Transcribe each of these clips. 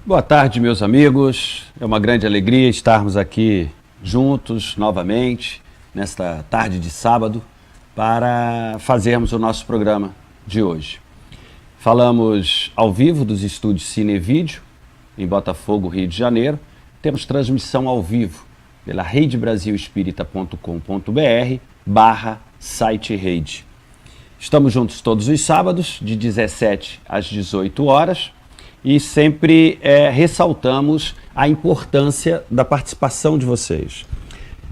Boa tarde, meus amigos. É uma grande alegria estarmos aqui juntos novamente, nesta tarde de sábado, para fazermos o nosso programa de hoje. Falamos ao vivo dos estúdios Cine e Vídeo, em Botafogo, Rio de Janeiro. Temos transmissão ao vivo pela redebrasilespírita.com.br/site rede. Estamos juntos todos os sábados, de 17 às 18 horas, e sempre ressaltamos a importância da participação de vocês.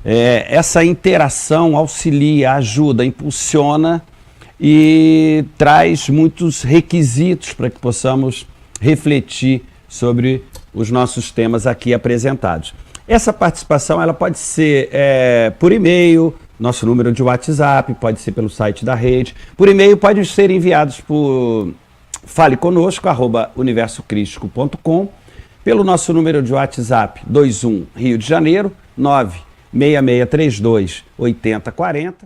Essa interação auxilia, ajuda, impulsiona e traz muitos requisitos para que possamos refletir sobre os nossos temas aqui apresentados. Essa participação ela pode ser por e-mail, nosso número de WhatsApp, pode ser pelo site da rede. Por e-mail pode ser enviados por faleconosco@universocrístico.com, pelo nosso número de WhatsApp 21 Rio de Janeiro 96632 8040.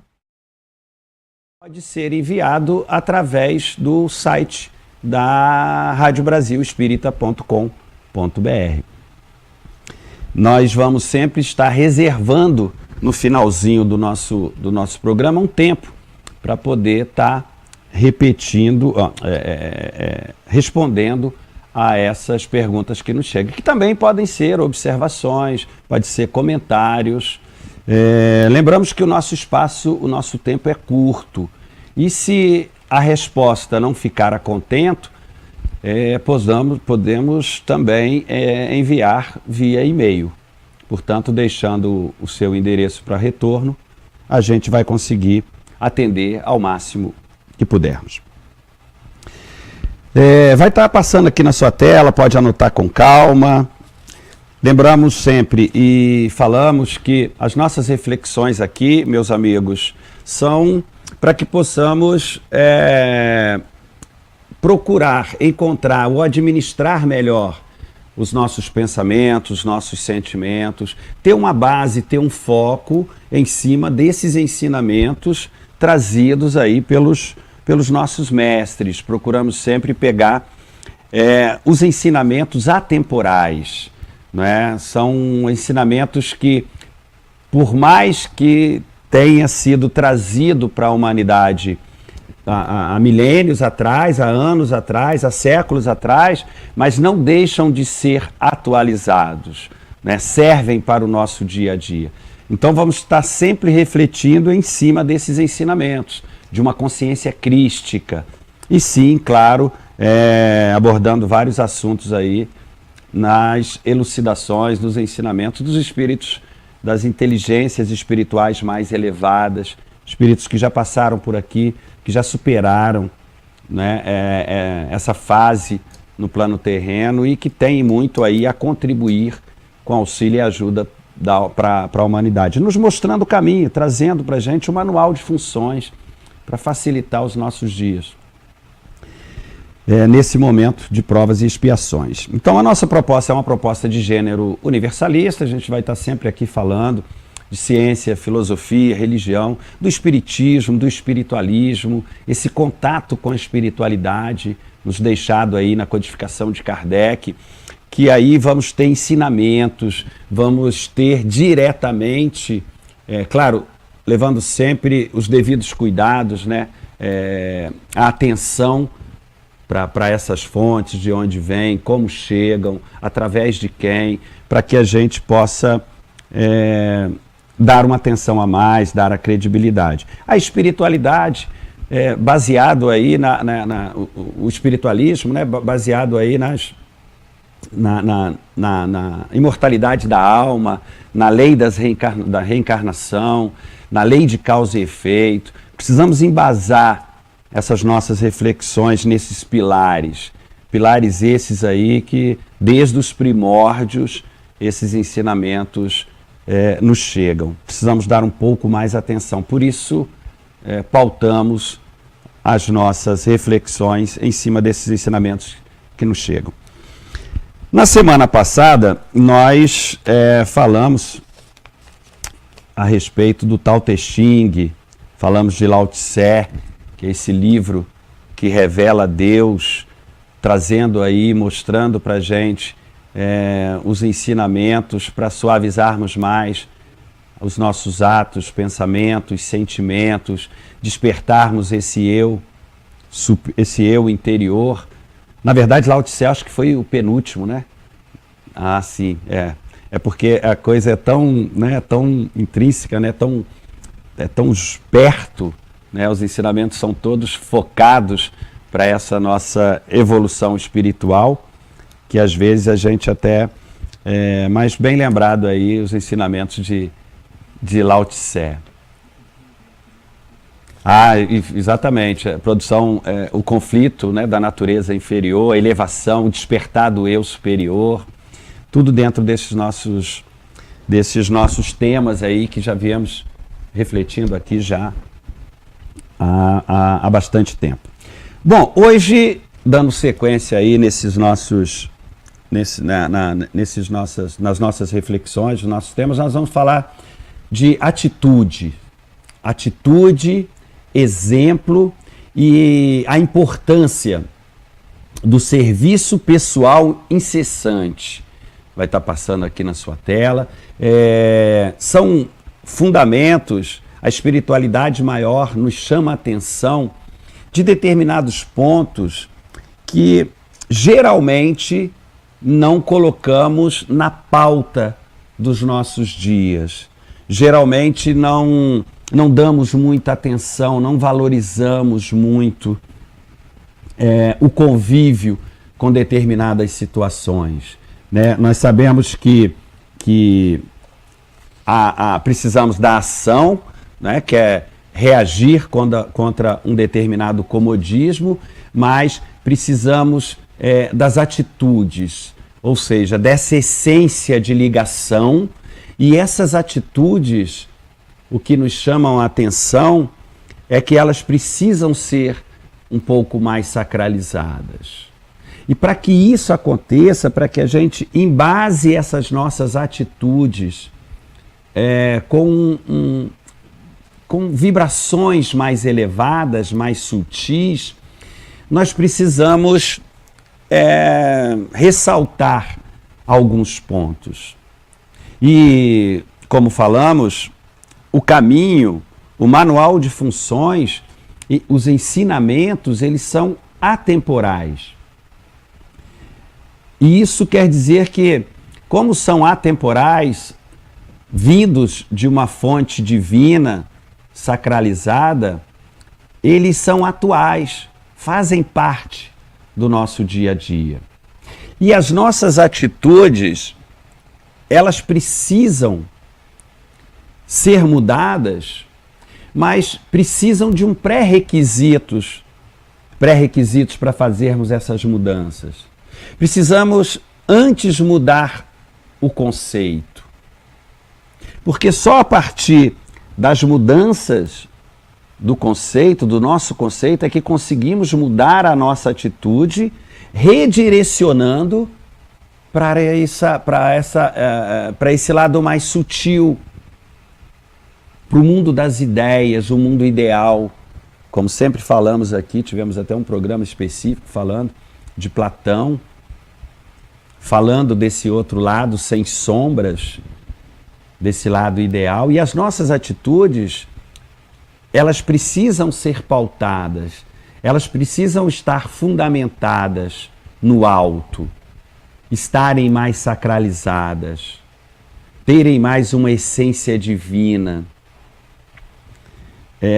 Pode ser enviado através do site da radiobrasilespírita.com.br. Nós vamos sempre estar reservando no finalzinho do nosso programa um tempo para poder estar repetindo, respondendo a essas perguntas que nos chegam, que também podem ser observações, pode ser comentários. Lembramos que o nosso espaço, o nosso tempo é curto, e se a resposta não ficar a contento, podemos também enviar via e-mail. Portanto, deixando o seu endereço para retorno, a gente vai conseguir atender ao máximo que pudermos. Vai estar passando aqui na sua tela, pode anotar com calma. Lembramos sempre e falamos que as nossas reflexões aqui, meus amigos, são para que possamos procurar, encontrar ou administrar melhor os nossos pensamentos, os nossos sentimentos, ter uma base, ter um foco em cima desses ensinamentos trazidos aí pelos nossos mestres. Procuramos sempre pegar os ensinamentos atemporais, né? São ensinamentos que, por mais que tenha sido trazido para a humanidade há milênios atrás, há anos atrás, há séculos atrás, mas não deixam de ser atualizados, né? Servem para o nosso dia a dia. Então vamos estar sempre refletindo em cima desses ensinamentos, de uma consciência crística. E sim, claro, abordando vários assuntos aí nas elucidações, nos ensinamentos dos espíritos, das inteligências espirituais mais elevadas, espíritos que já passaram por aqui, que já superaram, né, essa fase no plano terreno e que tem muito aí a contribuir com auxílio e ajuda para a humanidade, nos mostrando o caminho, trazendo para a gente um manual de funções para facilitar os nossos dias, nesse momento de provas e expiações. Então a nossa proposta é uma proposta de gênero universalista, a gente vai estar sempre aqui falando de ciência, filosofia, religião, do espiritismo, do espiritualismo, esse contato com a espiritualidade, nos deixado aí na codificação de Kardec, que aí vamos ter ensinamentos, vamos ter diretamente, claro, levando sempre os devidos cuidados, né, a atenção para essas fontes, de onde vêm, como chegam, através de quem, para que a gente possa dar uma atenção a mais, dar a credibilidade. A espiritualidade, baseado aí o espiritualismo, né, baseado aí na imortalidade da alma, na lei da reencarnação, na lei de causa e efeito. Precisamos embasar essas nossas reflexões nesses pilares esses aí que, desde os primórdios, esses ensinamentos nos chegam. Precisamos dar um pouco mais atenção. Por isso, pautamos as nossas reflexões em cima desses ensinamentos que nos chegam. Na semana passada, nós falamos a respeito do Tao Te Ching, falamos de Lao Tse, que é esse livro que revela Deus, trazendo aí, mostrando para a gente os ensinamentos para suavizarmos mais os nossos atos, pensamentos, sentimentos, despertarmos esse eu interior. Na verdade, Lao Tse acho que foi o penúltimo, né? Ah, sim, é porque a coisa é tão, né, tão intrínseca, né, tão perto, né, os ensinamentos são todos focados para essa nossa evolução espiritual, que às vezes a gente até, mas bem lembrado aí os ensinamentos de Lao Tse. Exatamente, a produção, o conflito, né, da natureza inferior, a elevação, o despertar do eu superior, tudo dentro desses nossos temas aí que já viemos refletindo aqui já há bastante tempo. Bom, hoje, dando sequência aí nas nossas reflexões, nos nossos temas, nós vamos falar de atitude, exemplo e a importância do serviço pessoal incessante. Vai estar passando aqui na sua tela. São fundamentos, a espiritualidade maior nos chama a atenção de determinados pontos que geralmente não colocamos na pauta dos nossos dias. Geralmente não damos muita atenção, não valorizamos muito o convívio com determinadas situações, né? Nós sabemos que precisamos da ação, né? Que é reagir contra um determinado comodismo, mas precisamos das atitudes, ou seja, dessa essência de ligação, e essas atitudes, o que nos chamam a atenção é que elas precisam ser um pouco mais sacralizadas. E para que isso aconteça, para que a gente embase essas nossas atitudes com vibrações mais elevadas, mais sutis, nós precisamos ressaltar alguns pontos. E, como falamos, o caminho, o manual de funções e os ensinamentos, eles são atemporais. E isso quer dizer que, como são atemporais, vindos de uma fonte divina, sacralizada, eles são atuais, fazem parte do nosso dia a dia. E as nossas atitudes, elas precisam ser mudadas, mas precisam de pré-requisitos para fazermos essas mudanças. Precisamos antes mudar o conceito, porque só a partir das mudanças do conceito, do nosso conceito, é que conseguimos mudar a nossa atitude, redirecionando para esse lado mais sutil, para o mundo das ideias, o mundo ideal. Como sempre falamos aqui, tivemos até um programa específico falando de Platão, falando desse outro lado sem sombras, desse lado ideal. E as nossas atitudes, elas precisam ser pautadas, elas precisam estar fundamentadas no alto, estarem mais sacralizadas, terem mais uma essência divina,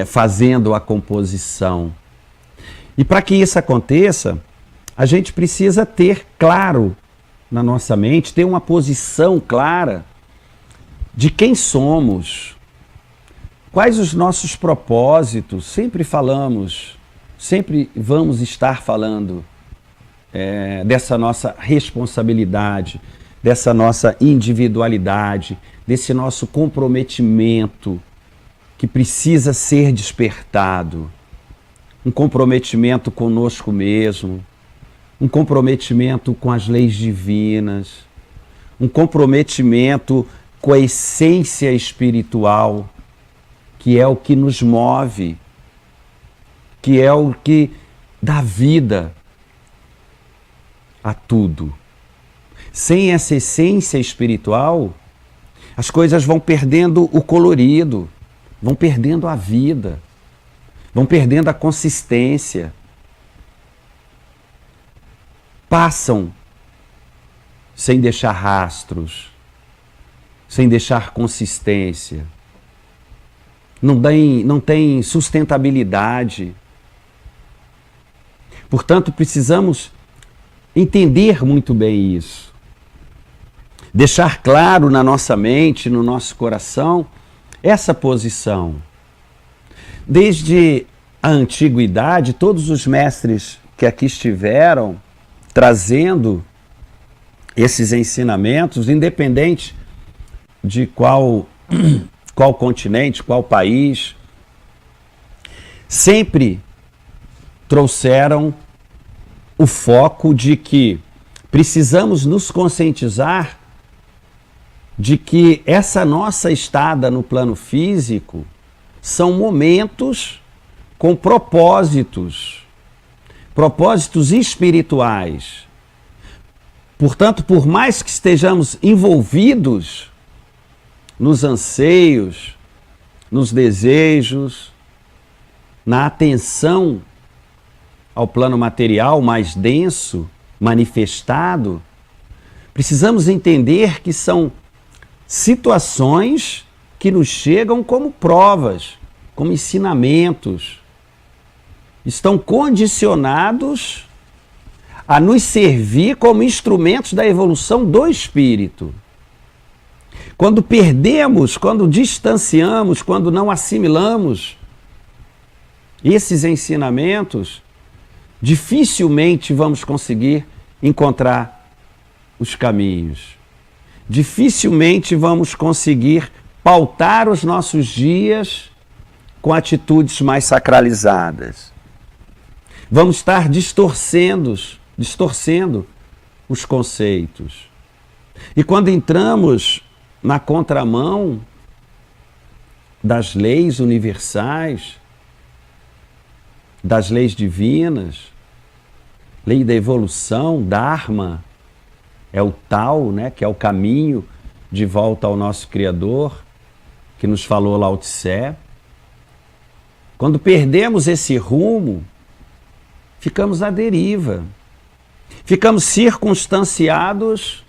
fazendo a composição. E para que isso aconteça, a gente precisa ter claro na nossa mente, ter uma posição clara de quem somos, quais os nossos propósitos. Sempre falamos, sempre vamos estar falando dessa nossa responsabilidade, dessa nossa individualidade, desse nosso comprometimento que precisa ser despertado. Um comprometimento conosco mesmo, um comprometimento com as leis divinas, um comprometimento com a essência espiritual, que é o que nos move, que é o que dá vida a tudo. Sem essa essência espiritual, as coisas vão perdendo o colorido, vão perdendo a vida, vão perdendo a consistência. Passam sem deixar rastros, sem deixar consistência. Não tem sustentabilidade. Portanto, precisamos entender muito bem isso. Deixar claro na nossa mente, no nosso coração, essa posição. Desde a antiguidade, todos os mestres que aqui estiveram trazendo esses ensinamentos, independente de qual continente, qual país, sempre trouxeram o foco de que precisamos nos conscientizar de que essa nossa estada no plano físico são momentos com propósitos espirituais. Portanto, por mais que estejamos envolvidos nos anseios, nos desejos, na atenção ao plano material mais denso, manifestado, precisamos entender que são situações que nos chegam como provas, como ensinamentos, estão condicionados a nos servir como instrumentos da evolução do espírito. Quando perdemos, quando distanciamos, quando não assimilamos esses ensinamentos, dificilmente vamos conseguir encontrar os caminhos. Dificilmente vamos conseguir pautar os nossos dias com atitudes mais sacralizadas. Vamos estar distorcendo os conceitos. E quando entramos na contramão das leis universais, das leis divinas, lei da evolução, Dharma, é o tal, né, que é o caminho de volta ao nosso Criador, que nos falou Lao Tse. Quando perdemos esse rumo, ficamos à deriva, ficamos circunstanciados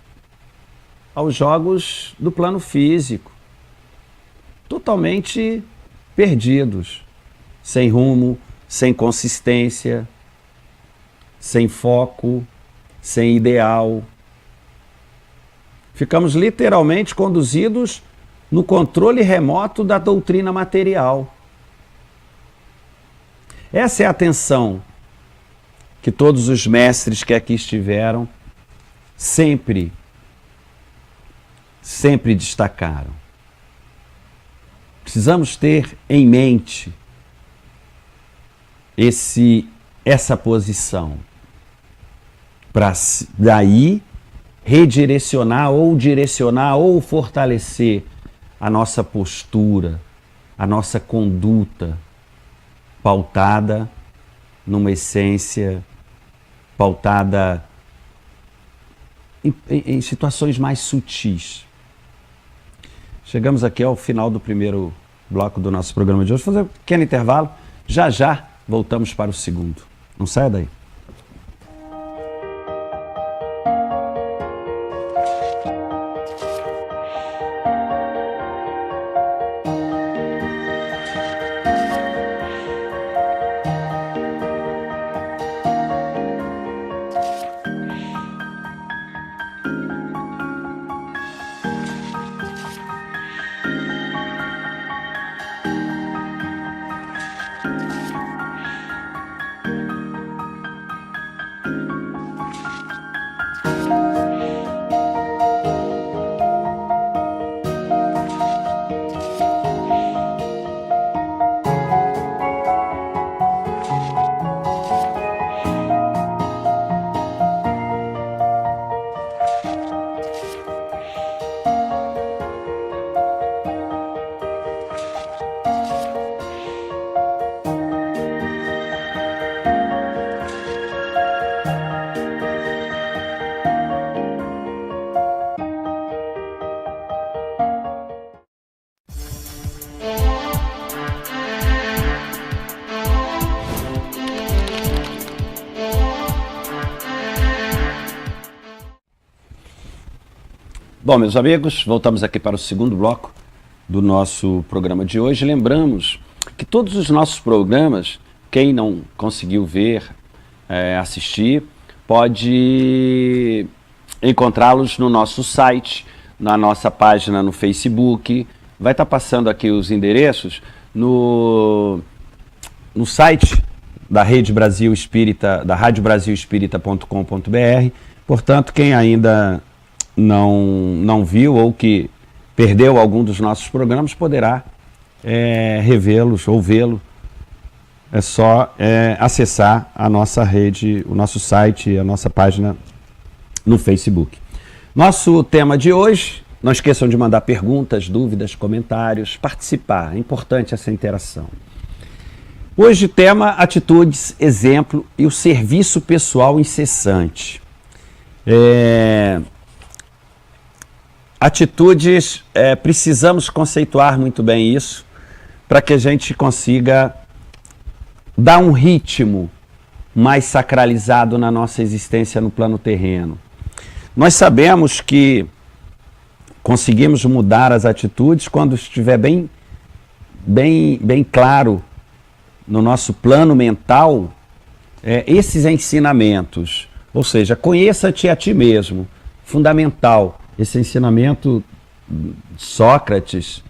aos jogos do plano físico, totalmente perdidos, sem rumo, sem consistência, sem foco, sem ideal. Ficamos literalmente conduzidos no controle remoto da doutrina material. Essa é a atenção que todos os mestres que aqui estiveram sempre destacaram. Precisamos ter em mente essa posição para daí redirecionar ou direcionar ou fortalecer a nossa postura, a nossa conduta pautada numa essência, pautada em situações mais sutis. Chegamos aqui ao final do primeiro bloco do nosso programa de hoje. Vou fazer um pequeno intervalo. Já voltamos para o segundo. Não saia daí. Bom, meus amigos, voltamos aqui para o segundo bloco do nosso programa de hoje. Lembramos que todos os nossos programas, quem não conseguiu ver, assistir, pode encontrá-los no nosso site, na nossa página no Facebook. Vai estar passando aqui os endereços no site da Rede Brasil Espírita, da Rádio Brasil Espírita.com.br. Portanto, quem ainda não viu ou que perdeu algum dos nossos programas poderá revê-los ou vê-lo. É só acessar a nossa rede, o nosso site, a nossa página no Facebook. Nosso tema de hoje, não esqueçam de mandar perguntas, dúvidas, comentários, participar, é importante essa interação. Hoje o tema atitudes, exemplo e o serviço pessoal incessante. Atitudes, precisamos conceituar muito bem isso para que a gente consiga dar um ritmo mais sacralizado na nossa existência no plano terreno. Nós sabemos que conseguimos mudar as atitudes quando estiver bem claro no nosso plano mental esses ensinamentos. Ou seja, conheça-te a ti mesmo, fundamental. Esse ensinamento de Sócrates,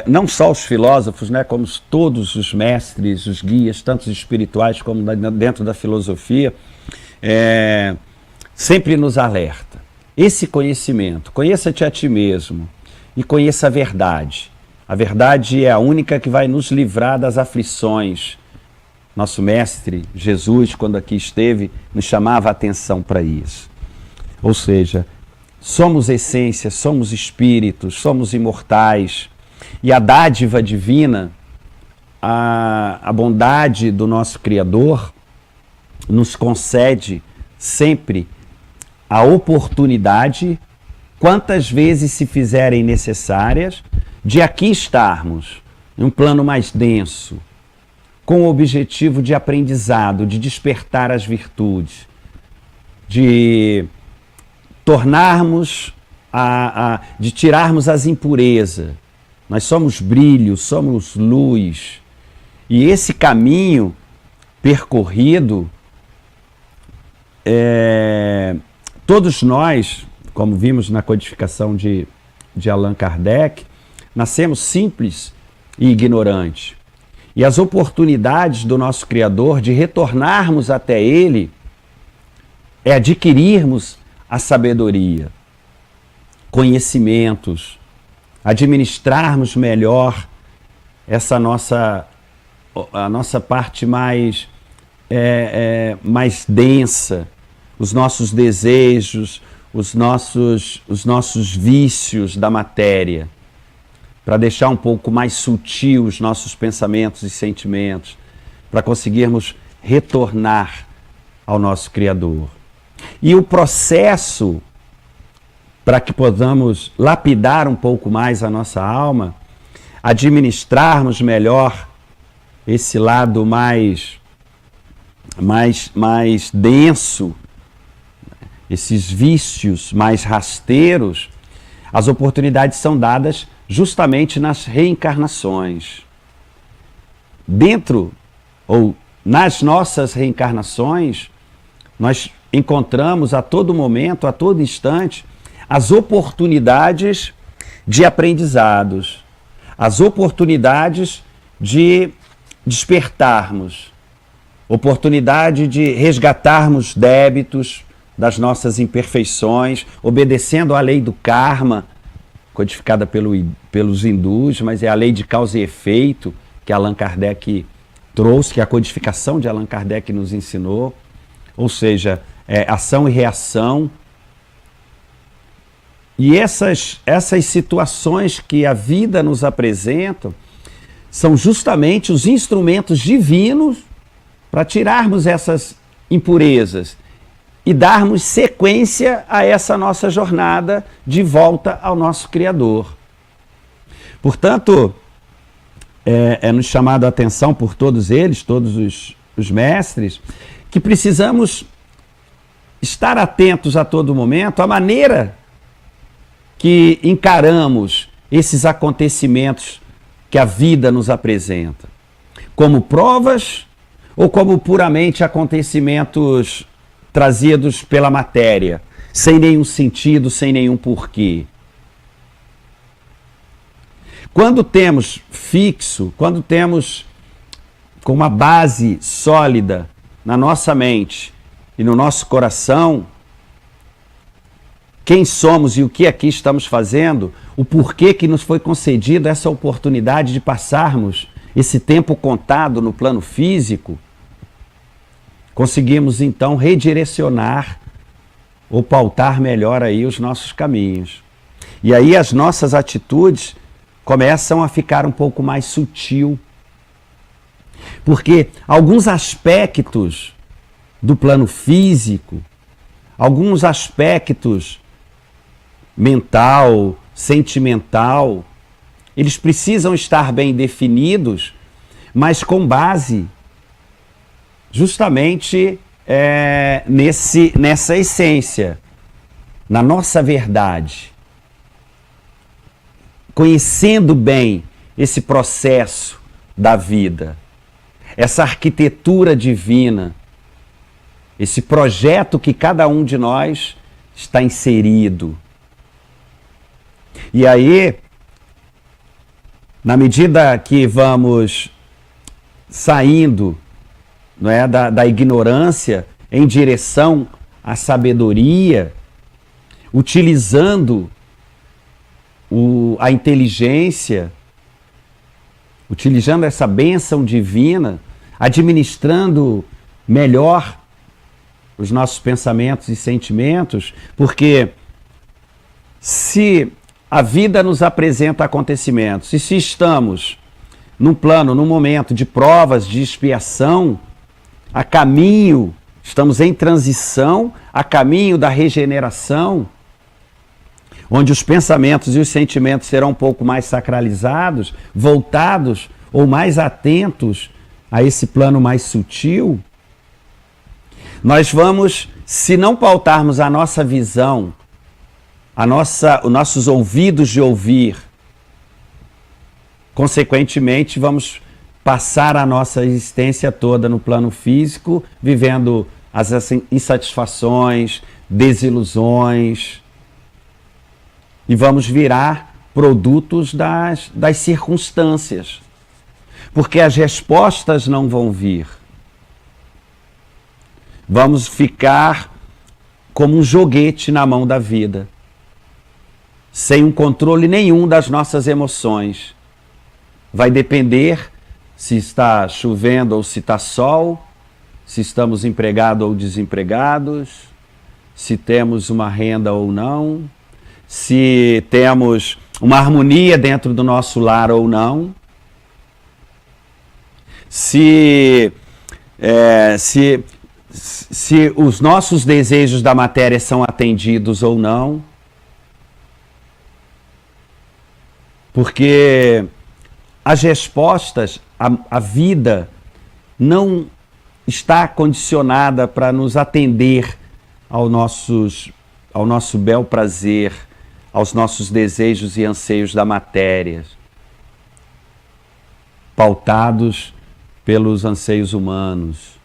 não só os filósofos, né, como todos os mestres, os guias, tanto os espirituais como dentro da filosofia, sempre nos alerta. Esse conhecimento, conheça-te a ti mesmo e conheça a verdade. A verdade é a única que vai nos livrar das aflições. Nosso mestre Jesus, quando aqui esteve, nos chamava a atenção para isso. Ou seja, somos essência, somos espíritos, somos imortais. E a dádiva divina, a bondade do nosso Criador, nos concede sempre a oportunidade, quantas vezes se fizerem necessárias, de aqui estarmos em um plano mais denso, com o objetivo de aprendizado, de despertar as virtudes, de tornarmos, de tirarmos as impurezas. Nós somos brilho, somos luz. E esse caminho percorrido, todos nós, como vimos na codificação de Allan Kardec, nascemos simples e ignorantes. E as oportunidades do nosso Criador de retornarmos até Ele é adquirirmos a sabedoria, conhecimentos, administrarmos melhor essa a nossa parte mais densa, os nossos desejos, os nossos vícios da matéria, para deixar um pouco mais sutil os nossos pensamentos e sentimentos, para conseguirmos retornar ao nosso Criador. E o processo para que possamos lapidar um pouco mais a nossa alma, administrarmos melhor esse lado mais denso, esses vícios mais rasteiros, as oportunidades são dadas justamente nas reencarnações. Dentro ou nas nossas reencarnações, nós encontramos a todo momento, a todo instante, as oportunidades de aprendizados, as oportunidades de despertarmos, oportunidade de resgatarmos débitos das nossas imperfeições, obedecendo à lei do karma, codificada pelos hindus, mas é a lei de causa e efeito que Allan Kardec trouxe, que a codificação de Allan Kardec nos ensinou, ou seja, ação e reação. E essas situações que a vida nos apresenta são justamente os instrumentos divinos para tirarmos essas impurezas e darmos sequência a essa nossa jornada de volta ao nosso Criador. Portanto, nos chamado a atenção por todos eles, todos os mestres, que precisamos estar atentos a todo momento à maneira que encaramos esses acontecimentos que a vida nos apresenta? Como provas ou como puramente acontecimentos trazidos pela matéria, sem nenhum sentido, sem nenhum porquê? Quando temos fixo, quando temos com uma base sólida na nossa mente e no nosso coração, quem somos e o que aqui estamos fazendo, o porquê que nos foi concedido essa oportunidade de passarmos esse tempo contado no plano físico, conseguimos então redirecionar ou pautar melhor aí os nossos caminhos. E aí as nossas atitudes começam a ficar um pouco mais sutil, porque alguns aspectos do plano físico, alguns aspectos mental, sentimental, eles precisam estar bem definidos, mas com base justamente nessa essência, na nossa verdade. Conhecendo bem esse processo da vida, essa arquitetura divina, esse projeto que cada um de nós está inserido. E aí, na medida que vamos saindo, não é, da ignorância em direção à sabedoria, utilizando a inteligência, utilizando essa bênção divina, administrando melhor os nossos pensamentos e sentimentos, porque se a vida nos apresenta acontecimentos, e se estamos num plano, num momento de provas, de expiação, a caminho, estamos em transição, a caminho da regeneração, onde os pensamentos e os sentimentos serão um pouco mais sacralizados, voltados ou mais atentos a esse plano mais sutil, nós vamos, se não pautarmos a nossa visão, os nossos ouvidos de ouvir, consequentemente vamos passar a nossa existência toda no plano físico, vivendo as insatisfações, desilusões, e vamos virar produtos das circunstâncias, porque as respostas não vão vir. Vamos ficar como um joguete na mão da vida, sem um controle nenhum das nossas emoções. Vai depender se está chovendo ou se está sol, se estamos empregados ou desempregados, se temos uma renda ou não, se temos uma harmonia dentro do nosso lar ou não, se os nossos desejos da matéria são atendidos ou não, porque as respostas, a vida não está condicionada para nos atender ao nosso bel prazer, aos nossos desejos e anseios da matéria, pautados pelos anseios humanos.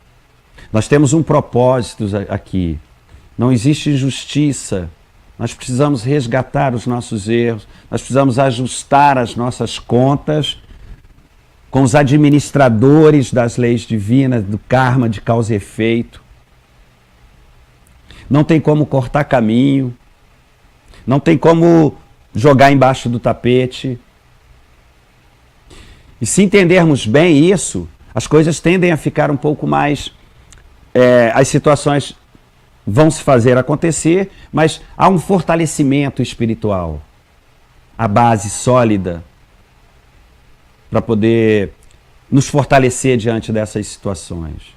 Nós temos um propósito aqui. Não existe injustiça. Nós precisamos resgatar os nossos erros. Nós precisamos ajustar as nossas contas com os administradores das leis divinas, do karma de causa e efeito. Não tem como cortar caminho. Não tem como jogar embaixo do tapete. E se entendermos bem isso, as coisas tendem a ficar um pouco mais... as situações vão se fazer acontecer, mas há um fortalecimento espiritual. A base sólida para poder nos fortalecer diante dessas situações.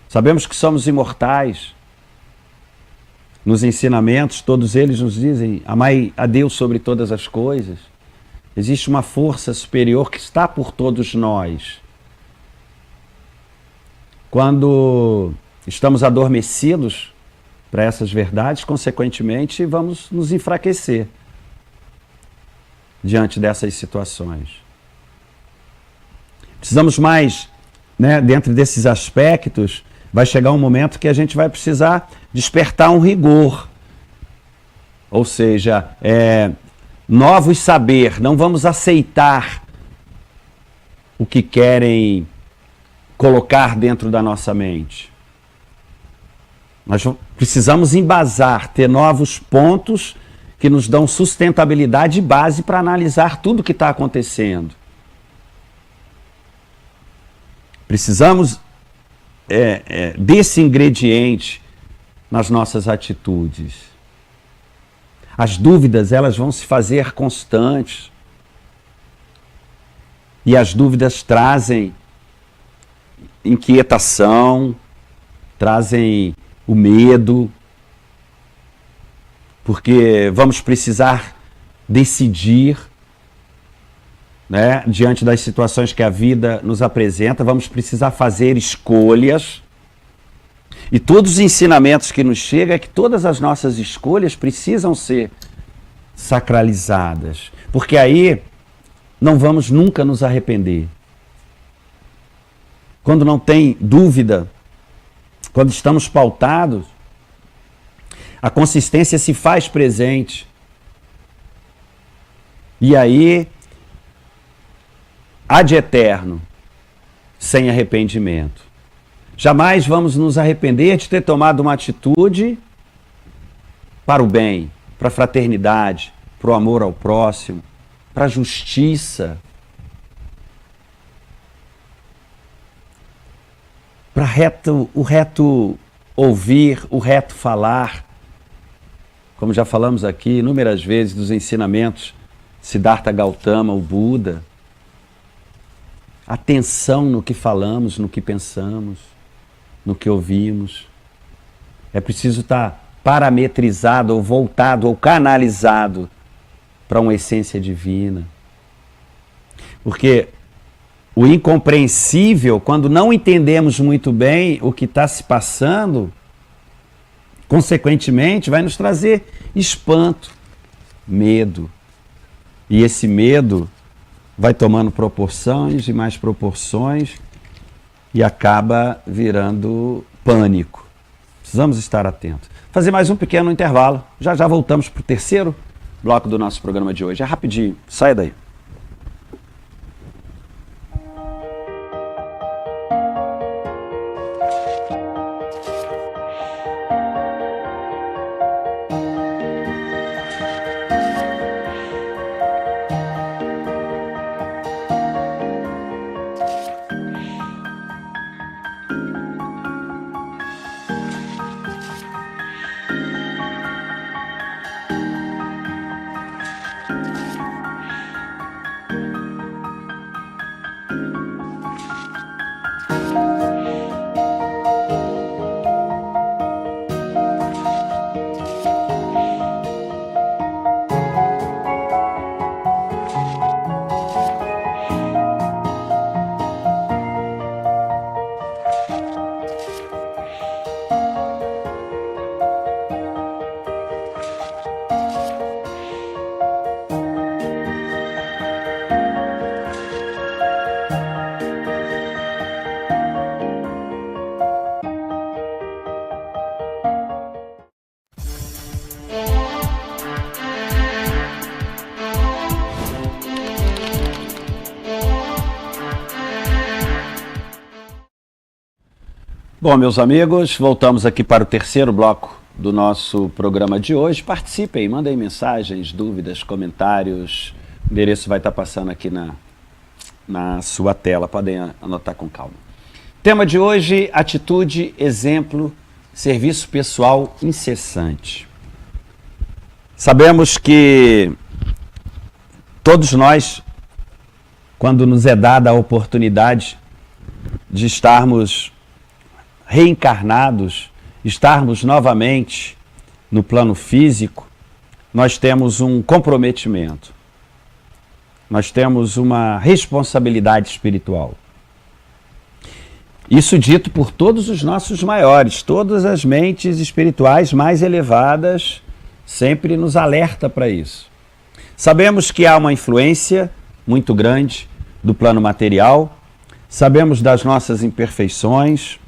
Sabemos que somos imortais. Nos ensinamentos, todos eles nos dizem: amai a Deus sobre todas as coisas. Existe uma força superior que está por todos nós. Quando estamos adormecidos para essas verdades, consequentemente, vamos nos enfraquecer. diante dessas situações. Precisamos mais, né, dentro desses aspectos, vai chegar um momento que a gente vai precisar despertar um rigor. Ou seja, novos saber, não vamos aceitar o que querem colocar dentro da nossa mente. Nós precisamos embasar, ter novos pontos que nos dão sustentabilidade e base para analisar tudo o que está acontecendo. Precisamos desse ingrediente nas nossas atitudes. As dúvidas, elas vão se fazer constantes. E as dúvidas trazem inquietação, trazem o medo, porque vamos precisar decidir, né, diante das situações que a vida nos apresenta, vamos precisar fazer escolhas. E todos os ensinamentos que nos chegam é que todas as nossas escolhas precisam ser sacralizadas, porque aí não vamos nunca nos arrepender. Quando não tem dúvida, quando estamos pautados, a consistência se faz presente. E aí, há de eterno, sem arrependimento. Jamais vamos nos arrepender de ter tomado uma atitude para o bem, para a fraternidade, para o amor ao próximo, para a justiça, para o reto ouvir, o reto falar. Como já falamos aqui inúmeras vezes dos ensinamentos de Siddhartha Gautama, o Buda. Atenção no que falamos, no que pensamos, no que ouvimos. É preciso estar parametrizado, ou voltado, ou canalizado para uma essência divina. Porque o incompreensível, quando não entendemos muito bem o que está se passando, consequentemente, vai nos trazer espanto, medo. E esse medo vai tomando proporções e mais proporções e acaba virando pânico. Precisamos estar atentos. Fazer mais um pequeno intervalo. Já já voltamos para o terceiro bloco do nosso programa de hoje. É rapidinho. Saia daí. Bom, meus amigos, voltamos aqui para o terceiro bloco do nosso programa de hoje. Participem, mandem mensagens, dúvidas, comentários. O endereço vai estar passando aqui na sua tela, podem anotar com calma. Tema de hoje, atitude, exemplo, serviço pessoal incessante. Sabemos que todos nós, quando nos é dada a oportunidade de estarmos reencarnados, estarmos novamente no plano físico, nós temos um comprometimento, nós temos uma responsabilidade espiritual. Isso dito por todos os nossos maiores, todas as mentes espirituais mais elevadas sempre nos alerta para isso. Sabemos que há uma influência muito grande do plano material, sabemos das nossas imperfeições,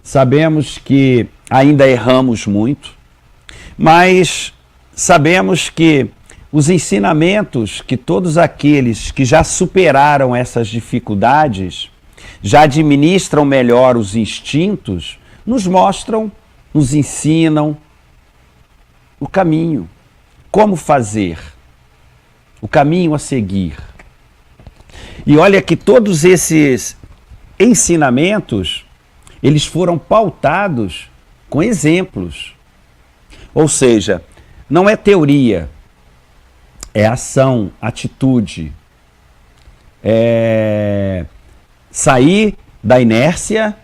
sabemos que ainda erramos muito, mas sabemos que os ensinamentos que todos aqueles que já superaram essas dificuldades, já administram melhor os instintos, nos mostram, nos ensinam o caminho, como fazer, o caminho a seguir. E olha que todos esses ensinamentos, eles foram pautados com exemplos. Ou seja, não é teoria, é ação, atitude. É sair da inércia,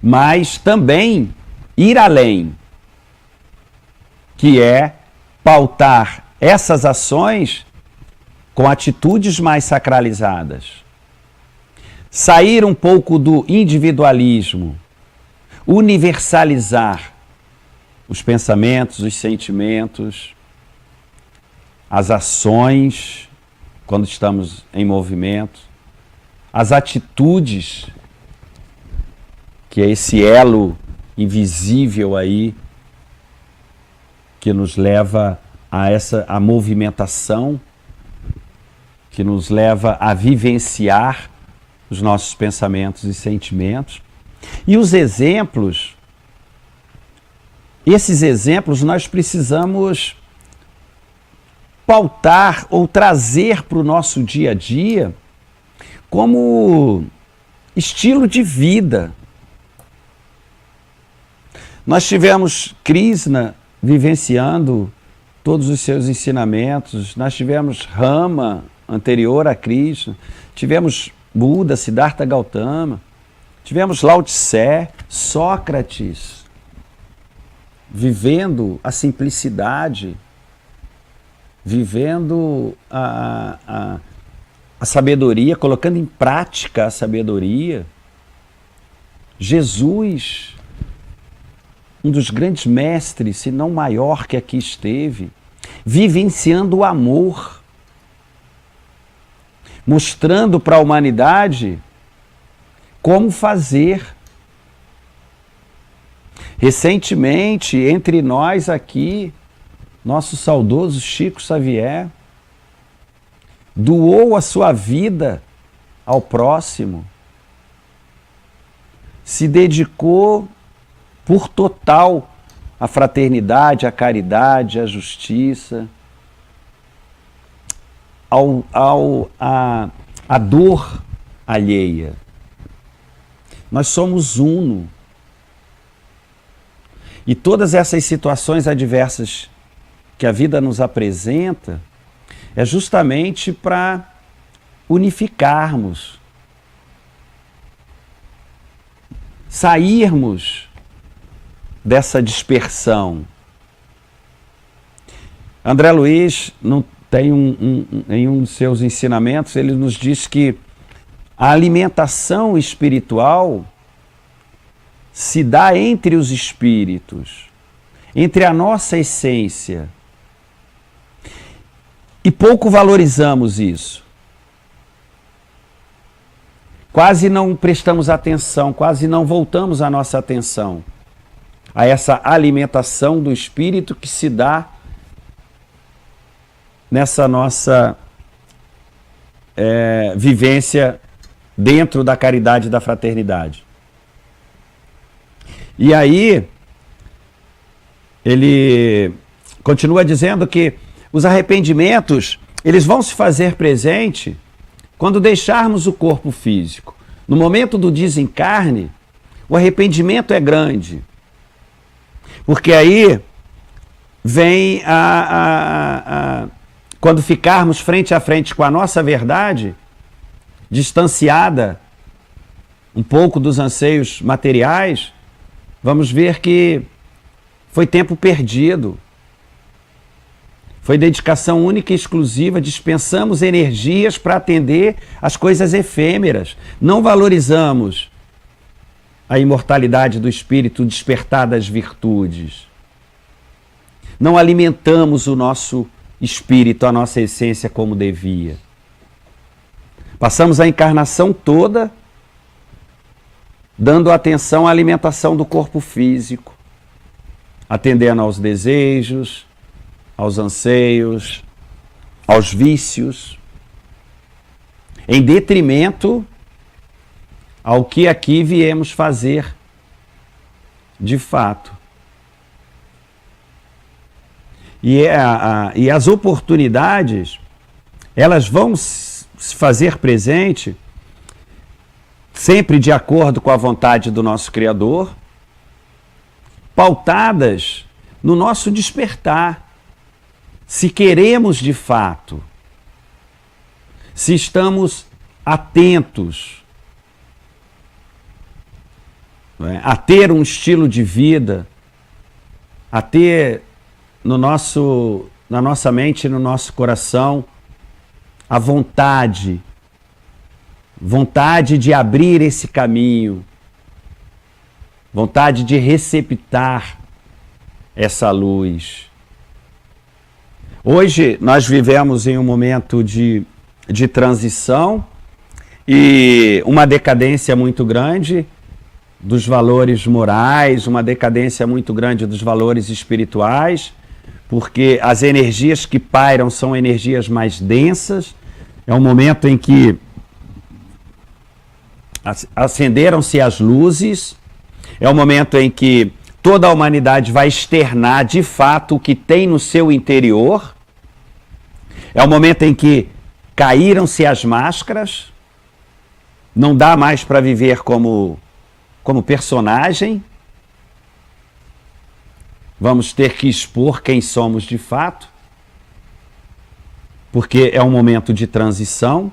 mas também ir além, que é pautar essas ações com atitudes mais sacralizadas. Sair um pouco do individualismo, universalizar os pensamentos, os sentimentos, as ações, quando estamos em movimento, as atitudes, que é esse elo invisível aí, que nos leva a movimentação, que nos leva a vivenciar os nossos pensamentos e sentimentos. E os exemplos, esses exemplos nós precisamos pautar ou trazer para o nosso dia a dia como estilo de vida. Nós tivemos Krishna vivenciando todos os seus ensinamentos, nós tivemos Rama, anterior a Krishna, tivemos Buda, Siddhartha Gautama, tivemos Lao Tse, Sócrates, vivendo a simplicidade, vivendo a sabedoria, colocando em prática a sabedoria. Jesus, um dos grandes mestres, se não maior que aqui esteve, vivenciando o amor, mostrando para a humanidade como fazer. Recentemente, entre nós aqui, nosso saudoso Chico Xavier doou a sua vida ao próximo, se dedicou por total à fraternidade, à caridade, à justiça, à dor alheia. Nós somos uno. E todas essas situações adversas que a vida nos apresenta é justamente para unificarmos, sairmos dessa dispersão. André Luiz tem em um dos seus ensinamentos, ele nos diz que a alimentação espiritual se dá entre os espíritos, entre a nossa essência. E pouco valorizamos isso. Quase não prestamos atenção, quase não voltamos a nossa atenção a essa alimentação do espírito que se dá nessa nossa vivência dentro da caridade e da fraternidade. E aí, ele continua dizendo que os arrependimentos, eles vão se fazer presente quando deixarmos o corpo físico. No momento do desencarne, o arrependimento é grande. Porque aí vem quando ficarmos frente a frente com a nossa verdade, distanciada um pouco dos anseios materiais, vamos ver que foi tempo perdido. Foi dedicação única e exclusiva, dispensamos energias para atender às coisas efêmeras. Não valorizamos a imortalidade do espírito, o despertar das virtudes. Não alimentamos o nosso espírito, a nossa essência como devia. Passamos a encarnação toda dando atenção à alimentação do corpo físico, atendendo aos desejos, aos anseios, aos vícios, em detrimento ao que aqui viemos fazer de fato. E as oportunidades, elas vão se fazer presente sempre de acordo com a vontade do nosso Criador, pautadas no nosso despertar. Se queremos de fato, se estamos atentos, a ter um estilo de vida, a ter na nossa mente e no nosso coração a vontade de abrir esse caminho, vontade de receptar essa luz. Hoje nós vivemos em um momento de transição e uma decadência muito grande dos valores morais, uma decadência muito grande dos valores espirituais, porque as energias que pairam são energias mais densas. É um momento em que acenderam-se as luzes, é um momento em que toda a humanidade vai externar de fato o que tem no seu interior, é o momento em que caíram-se as máscaras, não dá mais para viver como personagem, vamos ter que expor quem somos de fato, porque é um momento de transição.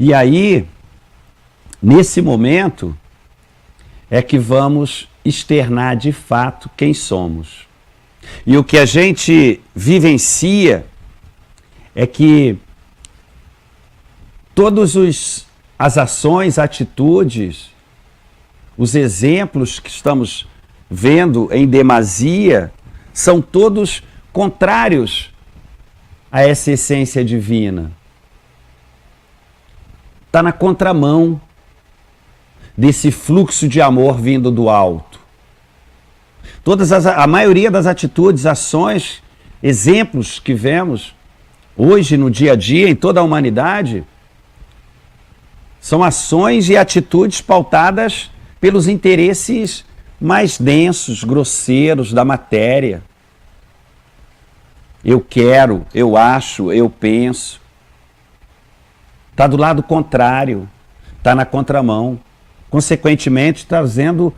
E aí, nesse momento, é que vamos externar de fato quem somos. E o que a gente vivencia é que todas as ações, atitudes, os exemplos que estamos vendo em demasia, são todos contrários a essa essência divina. Está na contramão desse fluxo de amor vindo do alto. A maioria das atitudes, ações, exemplos que vemos hoje no dia a dia em toda a humanidade são ações e atitudes pautadas pelos interesses mais densos, grosseiros da matéria. Eu quero, eu acho, eu penso. Está do lado contrário, está na contramão. Consequentemente, trazendo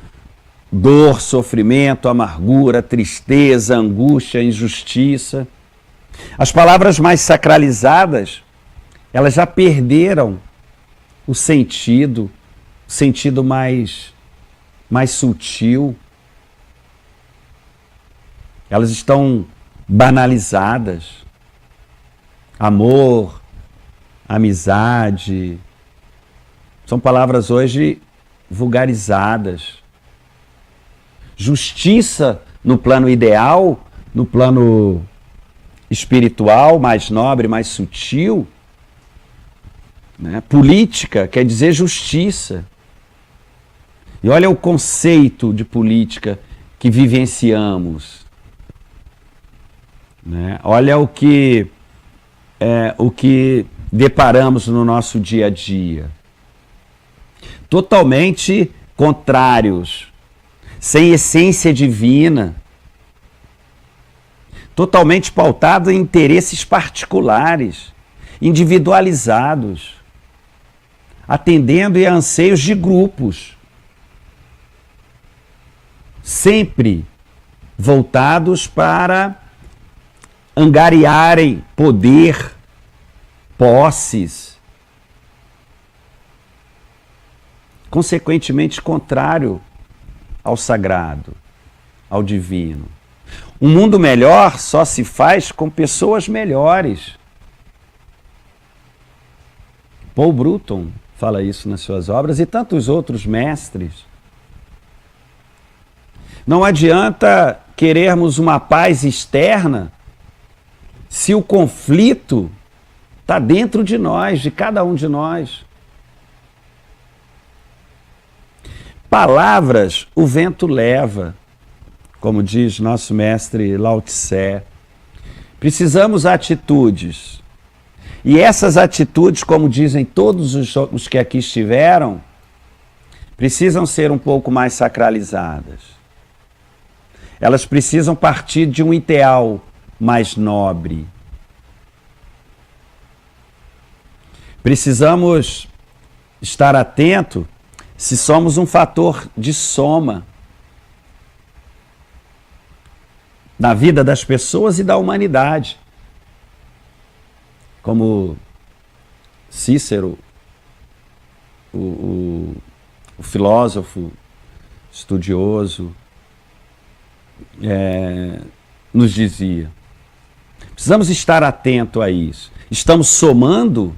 dor, sofrimento, amargura, tristeza, angústia, injustiça. As palavras mais sacralizadas, elas já perderam o sentido mais sutil. Elas estão banalizadas. Amor, amizade, são palavras hoje vulgarizadas. Justiça no plano ideal, no plano espiritual, mais nobre, mais sutil, né? Política quer dizer justiça. E olha o conceito de política que vivenciamos, né? Olha o que deparamos no nosso dia a dia. Totalmente contrários, sem essência divina, totalmente pautado em interesses particulares, individualizados, atendendo a anseios de grupos, sempre voltados para angariarem poder, posses, consequentemente contrário ao sagrado, ao divino. Um mundo melhor só se faz com pessoas melhores. Paul Bruton fala isso nas suas obras e tantos outros mestres. Não adianta querermos uma paz externa se o conflito está dentro de nós, de cada um de nós. Palavras o vento leva, como diz nosso mestre Lao Tse. Precisamos atitudes. E essas atitudes, como dizem todos os que aqui estiveram, precisam ser um pouco mais sacralizadas. Elas precisam partir de um ideal mais nobre. Precisamos estar atento se somos um fator de soma na vida das pessoas e da humanidade. Como Cícero, o filósofo estudioso, nos dizia. Precisamos estar atento a isso. Estamos somando,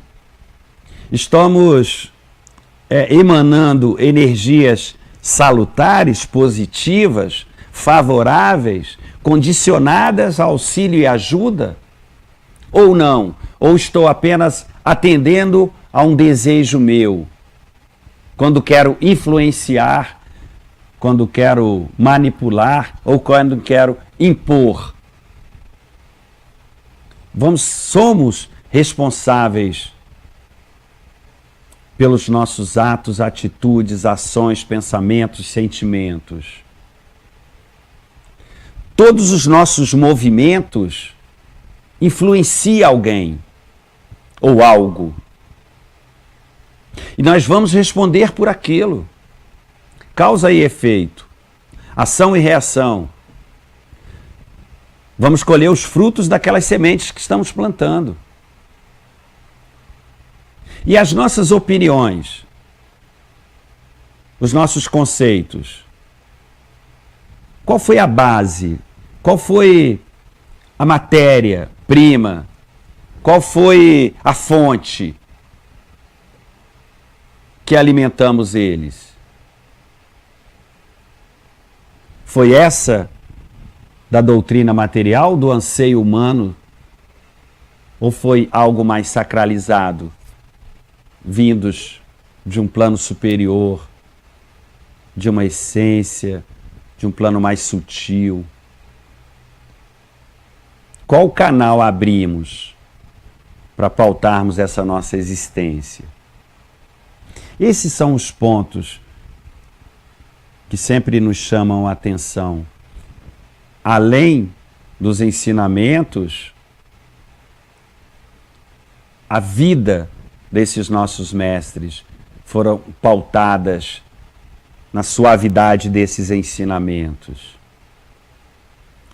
estamos emanando energias salutares, positivas, favoráveis, condicionadas a auxílio e ajuda? Ou não? Ou estou apenas atendendo a um desejo meu? Quando quero influenciar, quando quero manipular ou quando quero impor. Somos responsáveis pelos nossos atos, atitudes, ações, pensamentos, sentimentos. Todos os nossos movimentos influenciam alguém ou algo. E nós vamos responder por aquilo. Causa e efeito, ação e reação. Vamos colher os frutos daquelas sementes que estamos plantando. E as nossas opiniões, os nossos conceitos, qual foi a base? Qual foi a matéria-prima? Qual foi a fonte que alimentamos eles? Foi essa da doutrina material, do anseio humano? Ou foi algo mais sacralizado, vindos de um plano superior, de uma essência, de um plano mais sutil? Qual canal abrimos para pautarmos essa nossa existência? Esses são os pontos que sempre nos chamam a atenção. Além dos ensinamentos, a vida desses nossos mestres foram pautadas na suavidade desses ensinamentos.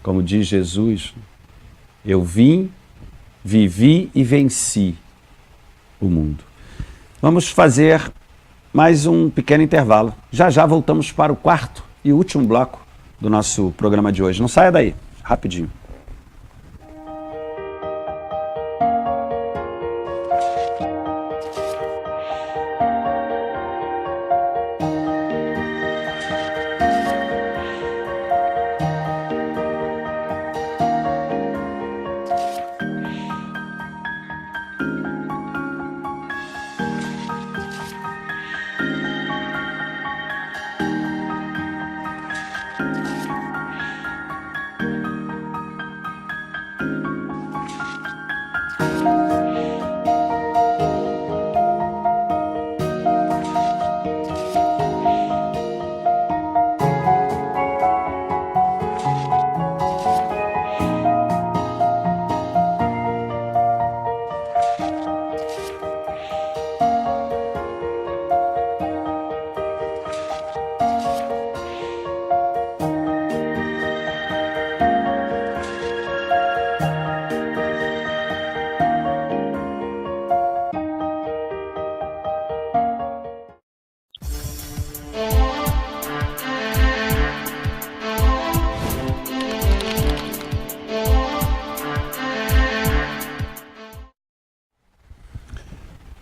Como diz Jesus, eu vim, vivi e venci o mundo. Vamos fazer mais um pequeno intervalo. Já já voltamos para o quarto e último bloco do nosso programa de hoje. Não saia daí, rapidinho.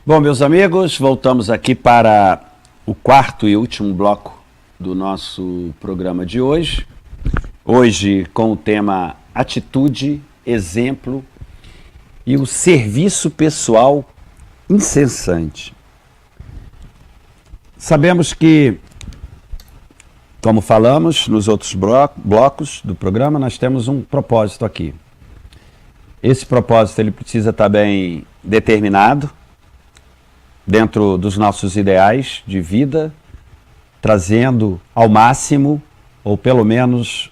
Bom, meus amigos, voltamos aqui para o quarto e último bloco do nosso programa de hoje. Hoje com o tema atitude, exemplo e o serviço pessoal incessante. Sabemos que, como falamos nos outros blocos do programa, nós temos um propósito aqui. Esse propósito ele precisa estar bem determinado dentro dos nossos ideais de vida, trazendo ao máximo, ou pelo menos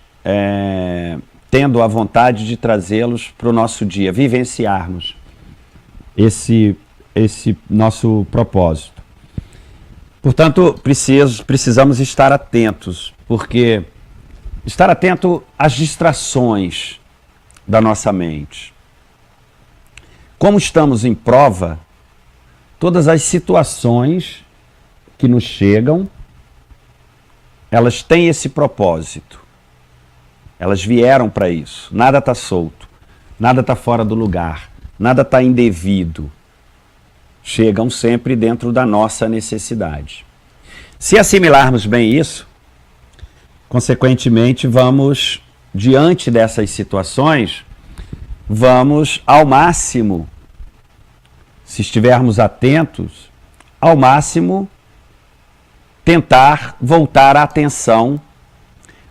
tendo a vontade de trazê-los para o nosso dia, vivenciarmos esse nosso propósito. Portanto, precisamos estar atentos, porque estar atento às distrações da nossa mente. Como estamos em prova, todas as situações que nos chegam, elas têm esse propósito. Elas vieram para isso. Nada está solto, nada está fora do lugar, nada está indevido. Chegam sempre dentro da nossa necessidade. Se assimilarmos bem isso, consequentemente vamos, diante dessas situações, vamos ao máximo, se estivermos atentos, ao máximo tentar voltar a atenção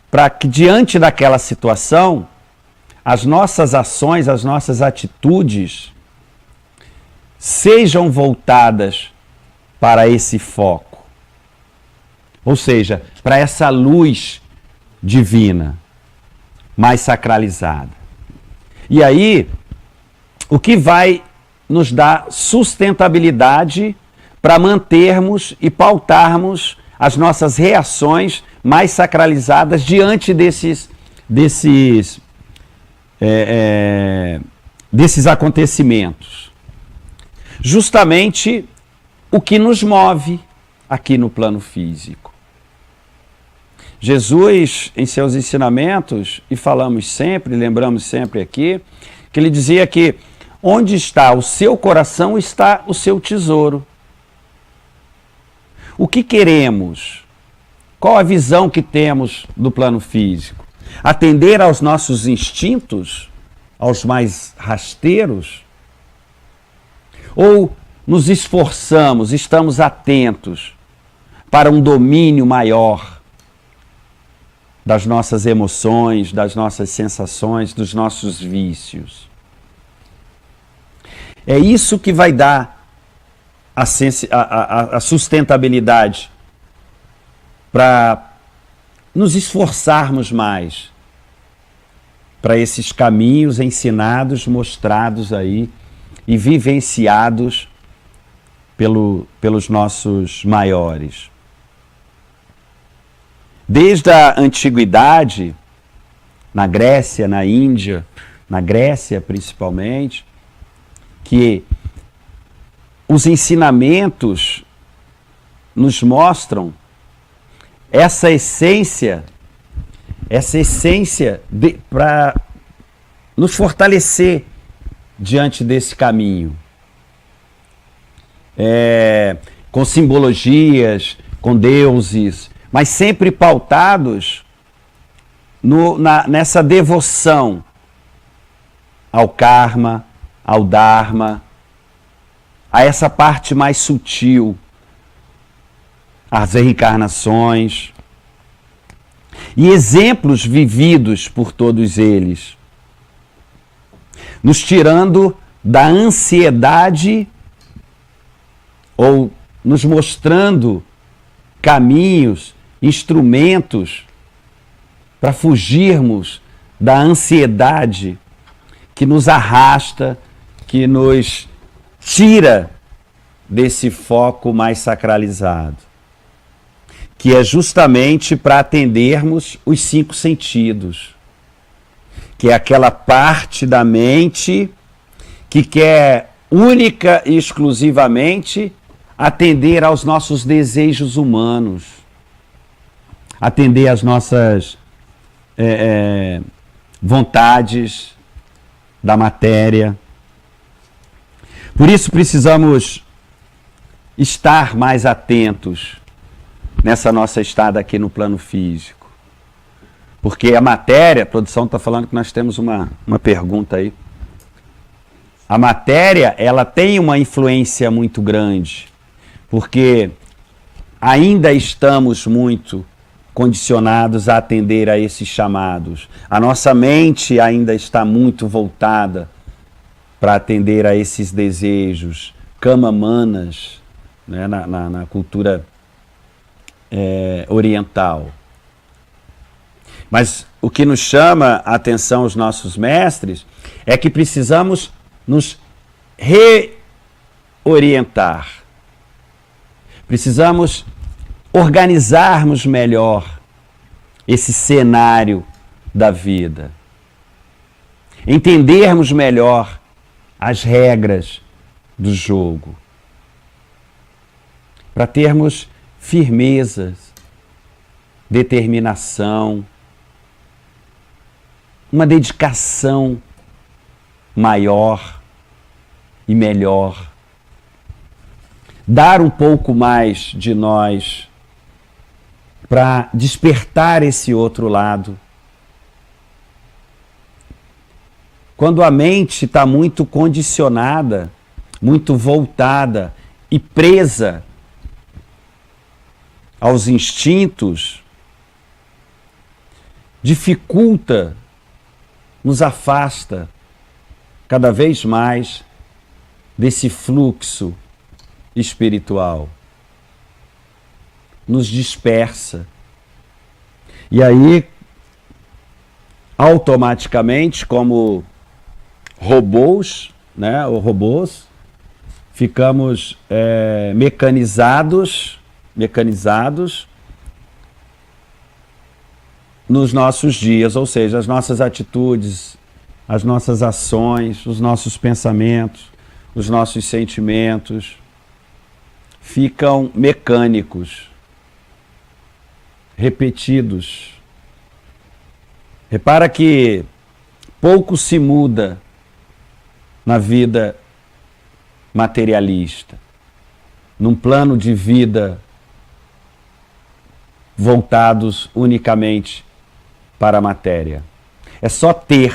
para que diante daquela situação, as nossas ações, as nossas atitudes sejam voltadas para esse foco. Ou seja, para essa luz divina, mais sacralizada. E aí, o que vai nos dar sustentabilidade para mantermos e pautarmos as nossas reações mais sacralizadas diante desses acontecimentos. Justamente o que nos move aqui no plano físico. Jesus, em seus ensinamentos, e falamos sempre, lembramos sempre aqui, que ele dizia que onde está o seu coração está o seu tesouro. O que queremos? Qual a visão que temos do plano físico? Atender aos nossos instintos, aos mais rasteiros? Ou nos esforçamos, estamos atentos para um domínio maior das nossas emoções, das nossas sensações, dos nossos vícios? É isso que vai dar a sustentabilidade para nos esforçarmos mais para esses caminhos ensinados, mostrados aí e vivenciados pelos nossos maiores. Desde a antiguidade, na Grécia, na Índia, na Grécia principalmente, que os ensinamentos nos mostram essa essência para nos fortalecer diante desse caminho. Com simbologias, com deuses, mas sempre pautados nessa devoção ao karma, ao dharma, a essa parte mais sutil, as reencarnações, e exemplos vividos por todos eles, nos tirando da ansiedade ou nos mostrando caminhos, instrumentos para fugirmos da ansiedade que nos arrasta, que nos tira desse foco mais sacralizado, que é justamente para atendermos os 5 sentidos, que é aquela parte da mente que quer única e exclusivamente atender aos nossos desejos humanos, atender às nossas vontades da matéria. Por isso precisamos estar mais atentos nessa nossa estada aqui no plano físico. Porque a matéria, a produção está falando que nós temos uma pergunta aí. a matéria, ela tem uma influência muito grande, porque ainda estamos muito condicionados a atender a esses chamados. A nossa mente ainda está muito voltada para atender a esses desejos kamamanas, né, na cultura oriental. Mas o que nos chama a atenção os nossos mestres é que precisamos nos reorientar. Precisamos organizarmos melhor esse cenário da vida. Entendermos melhor as regras do jogo. Para termos firmezas, determinação, uma dedicação maior e melhor. Dar um pouco mais de nós para despertar esse outro lado. Quando a mente está muito condicionada, muito voltada e presa aos instintos, dificulta, nos afasta cada vez mais desse fluxo espiritual. Nos dispersa. E aí, automaticamente, como robôs, né, ou robôs, ficamos mecanizados nos nossos dias, ou seja, as nossas atitudes, as nossas ações, os nossos pensamentos, os nossos sentimentos ficam mecânicos, repetidos. Repara que pouco se muda na vida materialista, num plano de vida voltados unicamente para a matéria. É só ter.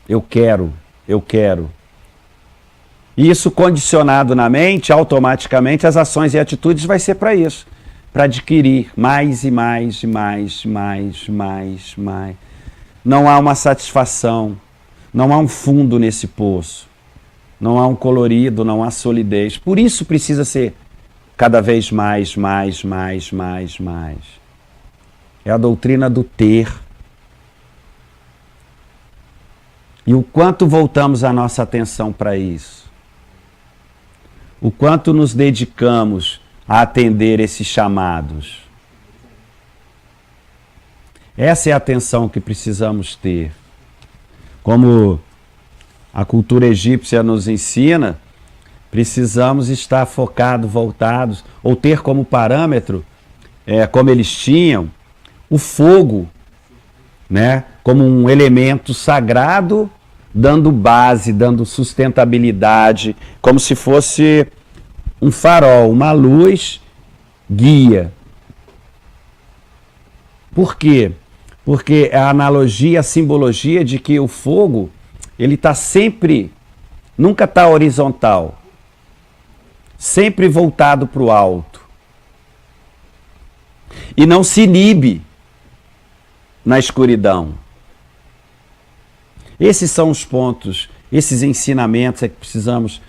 Eu quero. E isso condicionado na mente, automaticamente as ações e atitudes vai ser para isso. Para adquirir mais e mais. Não há uma satisfação, não há um fundo nesse poço, não há um colorido, não há solidez. Por isso precisa ser cada vez mais. É a doutrina do ter. E o quanto voltamos a nossa atenção para isso? O quanto nos dedicamos a atender esses chamados? Essa é a atenção que precisamos ter. Como a cultura egípcia nos ensina, precisamos estar focados, voltados, ou ter como parâmetro, como eles tinham, o fogo, né, como um elemento sagrado, dando base, dando sustentabilidade, como se fosse um farol, uma luz guia. Por quê? Porque a analogia, a simbologia de que o fogo, ele está sempre, nunca está horizontal, sempre voltado para o alto. E não se inibe na escuridão. Esses são os pontos, esses ensinamentos é que precisamos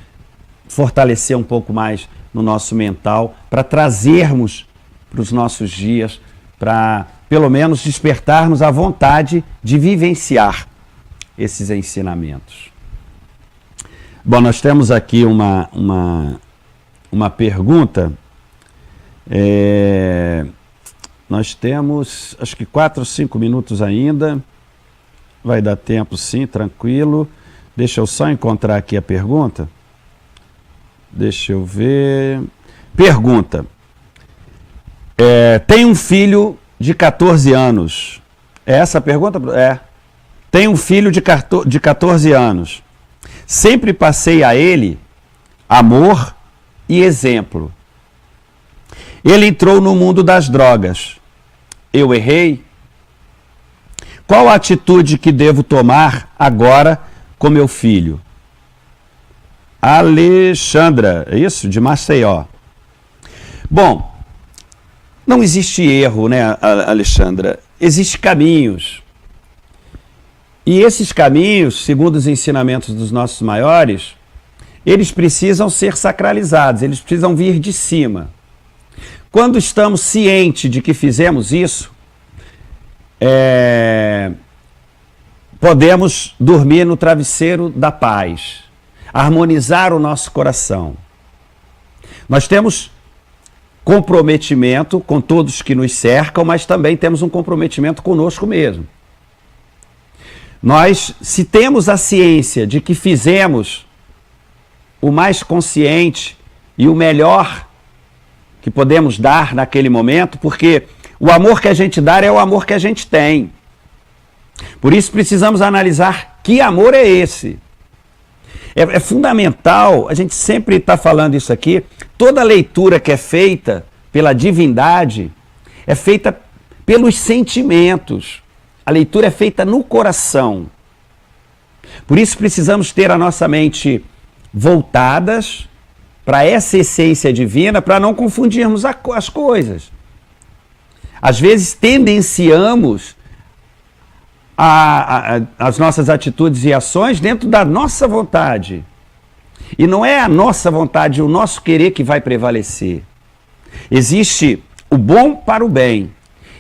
fortalecer um pouco mais no nosso mental, para trazermos para os nossos dias, para pelo menos despertarmos a vontade de vivenciar esses ensinamentos. Bom, nós temos aqui uma pergunta. Nós temos, acho que 4 ou 5 minutos ainda. Vai dar tempo, sim, tranquilo. Deixa eu só encontrar aqui a pergunta. Deixa eu ver. Pergunta. Tem um filho de 14 anos. É essa a pergunta? Tem um filho de 14 anos. Sempre passei a ele amor e exemplo. Ele entrou no mundo das drogas. Eu errei? Qual a atitude que devo tomar agora com meu filho? Alexandra, é isso? De Maceió. Bom, não existe erro, né, Alexandra? Existem caminhos. E esses caminhos, segundo os ensinamentos dos nossos maiores, eles precisam ser sacralizados, eles precisam vir de cima. Quando estamos cientes de que fizemos isso, podemos dormir no travesseiro da paz, harmonizar o nosso coração. Nós temos comprometimento com todos que nos cercam, mas também temos um comprometimento conosco mesmo. Nós, se temos a ciência de que fizemos o mais consciente e o melhor que podemos dar naquele momento, porque o amor que a gente dá é o amor que a gente tem. Por isso precisamos analisar que amor é esse. É fundamental, a gente sempre está falando isso aqui, toda leitura que é feita pela divindade é feita pelos sentimentos. A leitura é feita no coração. Por isso precisamos ter a nossa mente voltadas para essa essência divina, para não confundirmos as coisas. Às vezes tendenciamos as nossas atitudes e ações dentro da nossa vontade. E não é a nossa vontade, o nosso querer que vai prevalecer. Existe o bom para o bem.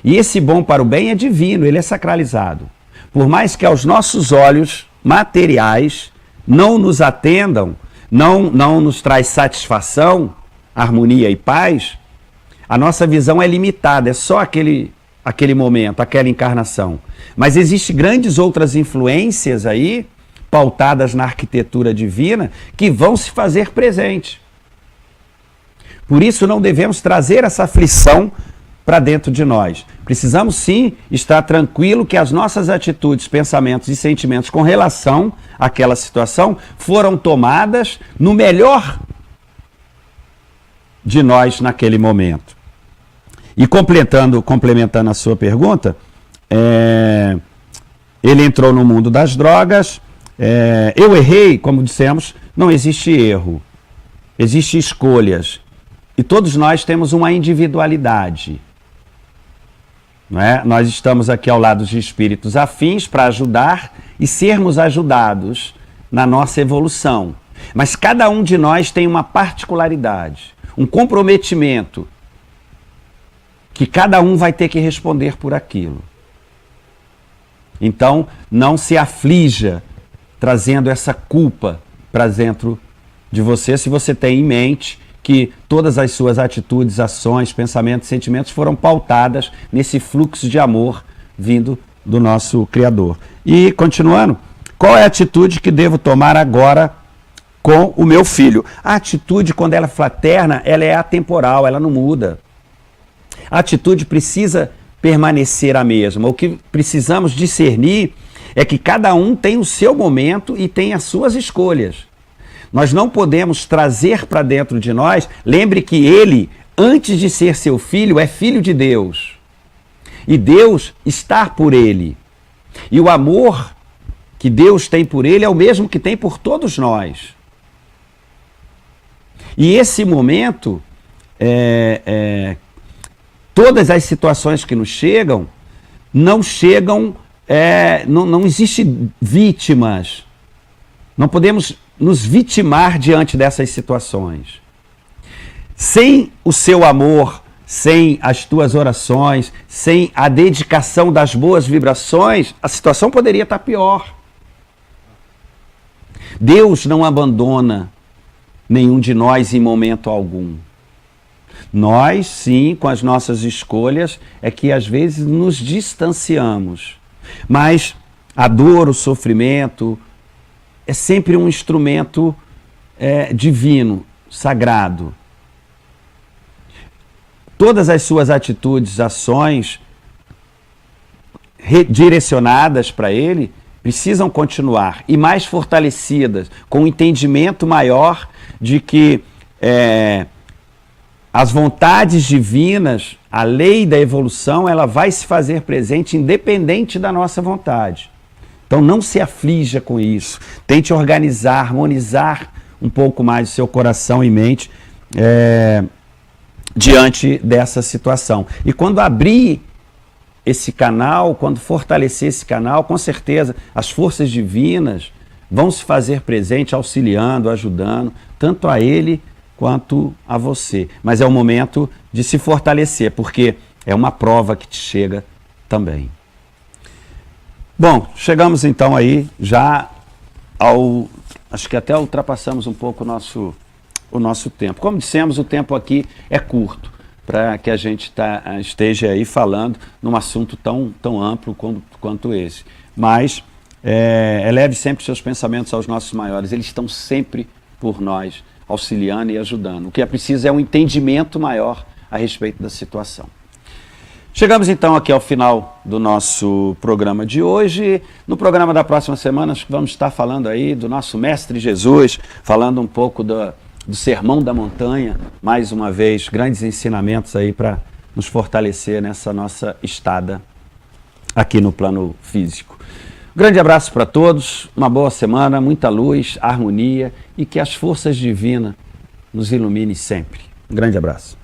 E esse bom para o bem é divino, ele é sacralizado. Por mais que aos nossos olhos materiais não nos atendam, não nos traz satisfação, harmonia e paz, a nossa visão é limitada, é só aquele momento, aquela encarnação. Mas existem grandes outras influências aí, pautadas na arquitetura divina, que vão se fazer presente. Por isso não devemos trazer essa aflição para dentro de nós. Precisamos sim estar tranquilo que as nossas atitudes, pensamentos e sentimentos com relação àquela situação foram tomadas no melhor de nós naquele momento. E complementando a sua pergunta, ele entrou no mundo das drogas, eu errei, como dissemos, não existe erro, existem escolhas. E todos nós temos uma individualidade. Não é? Nós estamos aqui ao lado de espíritos afins para ajudar e sermos ajudados na nossa evolução. Mas cada um de nós tem uma particularidade, um comprometimento, que cada um vai ter que responder por aquilo. Então, não se aflija trazendo essa culpa para dentro de você, se você tem em mente que todas as suas atitudes, ações, pensamentos, sentimentos foram pautadas nesse fluxo de amor vindo do nosso Criador. E, continuando, qual é a atitude que devo tomar agora com o meu filho? A atitude, quando ela é fraterna, ela é atemporal, ela não muda. A atitude precisa permanecer a mesma. O que precisamos discernir é que cada um tem o seu momento e tem as suas escolhas. Nós não podemos trazer para dentro de nós, lembre que ele, antes de ser seu filho, é filho de Deus. E Deus está por ele. E o amor que Deus tem por ele é o mesmo que tem por todos nós. E esse momento, todas as situações que nos chegam, não existem vítimas. Não podemos nos vitimar diante dessas situações. Sem o seu amor, sem as tuas orações, sem a dedicação das boas vibrações, a situação poderia estar pior. Deus não abandona nenhum de nós em momento algum. Nós, sim, com as nossas escolhas, é que às vezes nos distanciamos. Mas a dor, o sofrimento, é sempre um instrumento divino, sagrado. Todas as suas atitudes, ações redirecionadas para ele precisam continuar e mais fortalecidas, com um entendimento maior de que as vontades divinas, a lei da evolução, ela vai se fazer presente independente da nossa vontade. Então não se aflija com isso. Tente organizar, harmonizar um pouco mais o seu coração e mente diante dessa situação. E quando abrir esse canal, quando fortalecer esse canal, com certeza as forças divinas vão se fazer presente, auxiliando, ajudando, tanto a ele quanto a você. Mas é o momento de se fortalecer, porque é uma prova que te chega também. Bom, chegamos então aí já ao... Acho que até ultrapassamos um pouco o nosso tempo. Como dissemos, o tempo aqui é curto, para que a gente esteja aí falando num assunto tão amplo quanto esse. Mas eleve sempre seus pensamentos aos nossos maiores, eles estão sempre por nós, auxiliando e ajudando. O que é preciso é um entendimento maior a respeito da situação. Chegamos então aqui ao final do nosso programa de hoje. No programa da próxima semana, acho que vamos estar falando aí do nosso Mestre Jesus, falando um pouco do Sermão da Montanha, mais uma vez, grandes ensinamentos aí para nos fortalecer nessa nossa estada aqui no plano físico. Um grande abraço para todos, uma boa semana, muita luz, harmonia e que as forças divinas nos iluminem sempre. Um grande abraço.